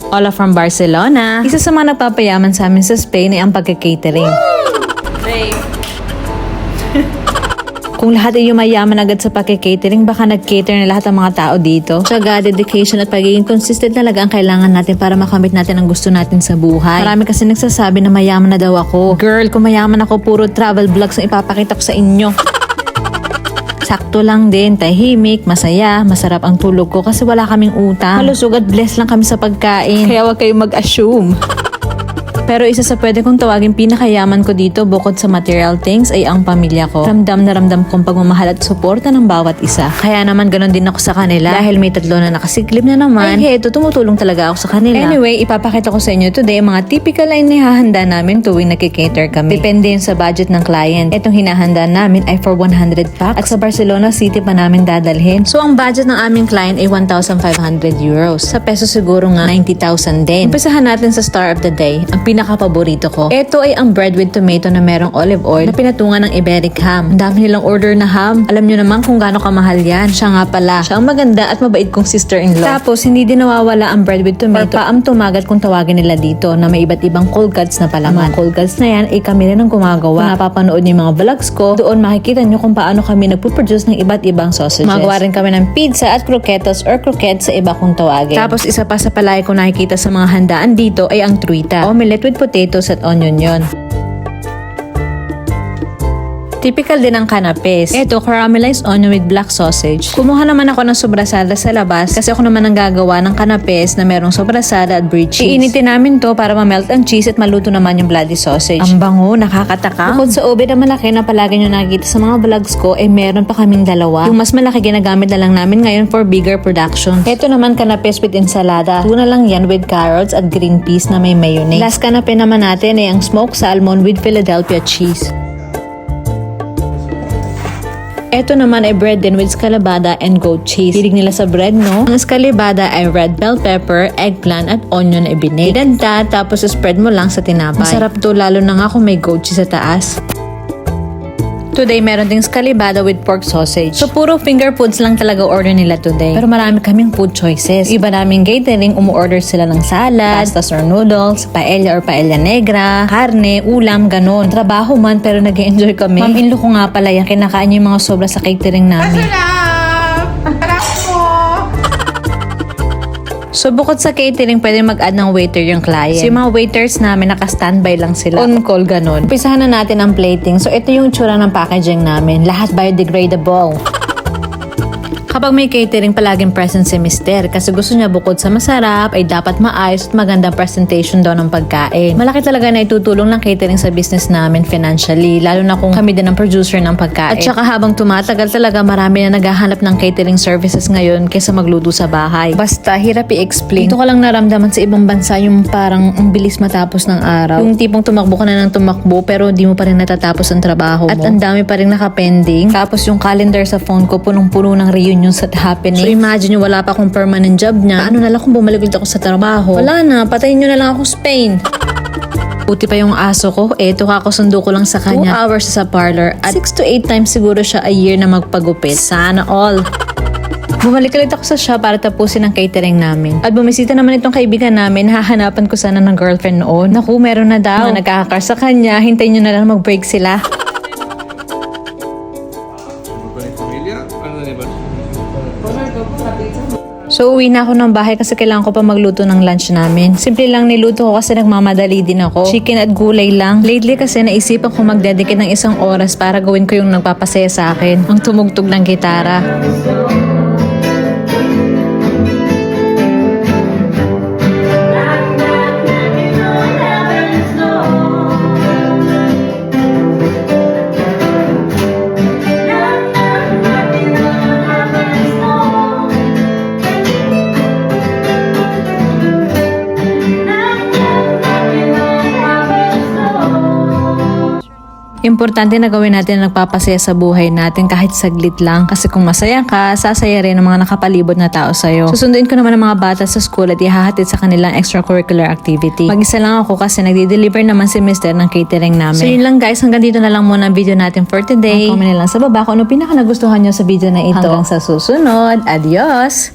Hola from Barcelona. Isa sa mga nagpapayaman sa amin sa Spain ay ang pagka-catering. Kung lahat ay yumayaman agad sa pagka-catering, baka nag-cater na lahat ng mga tao dito. Tiyaga, dedication at pagiging consistent talaga ang kailangan natin para makamit natin ang gusto natin sa buhay. Marami kasi nagsasabi na mayaman na daw ako. Girl, kung mayaman ako, puro travel vlogs ang ipapakita ko sa inyo. Sakto lang din, tahimik, masaya, masarap ang tulog ko kasi wala kaming utang. Malusog at blessed lang kami sa pagkain. Kaya wag kayong mag-assume. Pero isa sa pwede kong tawagin pinakayaman ko dito bukod sa material things ay ang pamilya ko. Ramdam na ramdam kong pagmamahal at suporta ng bawat isa. Kaya naman ganun din ako sa kanila. Dahil may 3 na nakasiklib na naman, ay heto, tumutulong talaga ako sa kanila. Anyway, ipapakita ko sa inyo today mga typical ay nihahanda namin tuwing nakikater kami. Depende yun sa budget ng client. Etong hinahanda namin ay for 100 packs at sa Barcelona City pa namin dadalhin. So ang budget ng aming client ay 1,500 euros. Sa peso siguro nga 90,000 din. Umpisahan natin sa star of the day. Ang pinaka-paborito ko. Ito ay ang bread with tomato na merong olive oil na pinatungan ng Iberic ham. Ang dami nilang order na ham. Alam nyo naman kung gaano kamahal yan. Siya nga pala. Siya ang maganda at mabait kong sister-in-law. Tapos, hindi din nawawala ang bread with tomato or paam tumagat kung tawagin nila dito na may iba't ibang cold cuts na palaman. Ang cold cuts na yan ay kami rin ang gumagawa. Kung napapanood niyo yung mga vlogs ko, doon makikita nyo kung paano kami nagpo-produce ng iba't ibang sausages. Magawa rin kami ng pizza at croquetas or croquettes sa iba kung tawagin. Tapos, isa pa sa palagi ko nakikita sa mga handaan dito ay ang truita. Omelette with potatoes at onion yon. Typical din ang canapes. Ito, caramelized onion with black sausage. Kumuha naman ako ng sobrasada sa labas kasi ako naman ang gagawa ng canapes na merong sobrasada at brie cheese. Iinitin namin to para ma-melt ang cheese at maluto naman yung bloody sausage. Ang bango, nakakatakam. Bukod sa ube na malaki na palagi nyo nakikita sa mga vlogs ko, meron pa kaming 2. Yung mas malaki ginagamit na lang namin ngayon for bigger production. Ito naman canapes with ensalada. Tuna lang yan with carrots at green peas na may mayonnaise. Last canape naman natin ay ang smoked salmon with Philadelphia cheese. Ito naman ay bread din with scalabada and goat cheese. Hilig nila sa bread, no? Ang scalabada ay red bell pepper, eggplant at onion na ibinake. Idanta, tapos spread mo lang sa tinapay. Masarap to, lalo na nga kung may goat cheese sa taas. Today, meron ding scalabada with pork sausage. So, puro finger foods lang talaga order nila today. Pero marami kaming food choices. Iba naming catering, umu-order sila ng salad, pastas or noodles, paella or paella negra, karne, ulam, ganon. Trabaho man, pero nag-enjoy kami. Ma'am-in-law ko nga pala yan, kinakain yung mga sobra sa catering namin. So, bukod sa catering, pwede mag-add ng waiter yung client. So, yung mga waiters namin, naka-standby lang sila. On call, ganun. Umpisahan na natin ang plating. So, ito yung tsura ng packaging namin. Lahat biodegradable. Kapag may catering, palaging present si Mister kasi gusto niya bukod sa masarap ay dapat maayos at magandang presentation daw ng pagkain. Malaki talaga na itutulong ng catering sa business namin financially, lalo na kung kami din ang producer ng pagkain. At saka habang tumatagal talaga, marami na naghahanap ng catering services ngayon kaysa magluto sa bahay. Basta, hirap i-explain. Ito ko lang naramdaman sa ibang bansa yung parang ang bilis matapos ng araw. Yung tipong tumakbo ka na ng tumakbo pero di mo pa rin natatapos ang trabaho mo. At ang dami pa rin nakapending. Tapos yung calendar sa phone ko punong-puno ng reunion at happening. So imagine nyo, wala pa akong permanent job na. Ano na lang kung bumalik ulit ako sa trabaho? Wala na, patayin nyo na lang ako Spain. Puti pa yung aso ko. Eto, kakasundo ko lang sa kanya. 2 hours sa parlor at 6 to 8 times siguro siya a year na magpagupit. Sana all. Bumalik ulit ako sa shop para tapusin ang catering namin. At bumisita naman itong kaibigan namin, hahanapan ko sana ng girlfriend noon. Naku, meron na daw. Na nagkakakar sa kanya, hintayin nyo na lang mag-break sila. So, uwi na ako ng bahay kasi kailangan ko pa magluto ng lunch namin. Simple lang niluto ko kasi nagmamadali din ako. Chicken at gulay lang. Lately kasi naisipan ko mag-dedicate ng 1 oras para gawin ko yung nagpapasaya sa akin. Ang tumugtog ng gitara. Importante na gawin natin na nagpapasaya sa buhay natin kahit saglit lang. Kasi kung masaya ka, sasaya rin ang mga nakapalibot na tao sa'yo. Susunduin ko naman ang mga bata sa school at ihahatid sa kanilang extracurricular activity. Mag-isa lang ako kasi nagde-deliver naman si Mr. ng catering namin. So yun lang guys, hanggang dito na lang muna ang video natin for today. Comment na lang sa baba kung ano pinaka nagustuhan nyo sa video na ito. Hanggang sa susunod. Adios!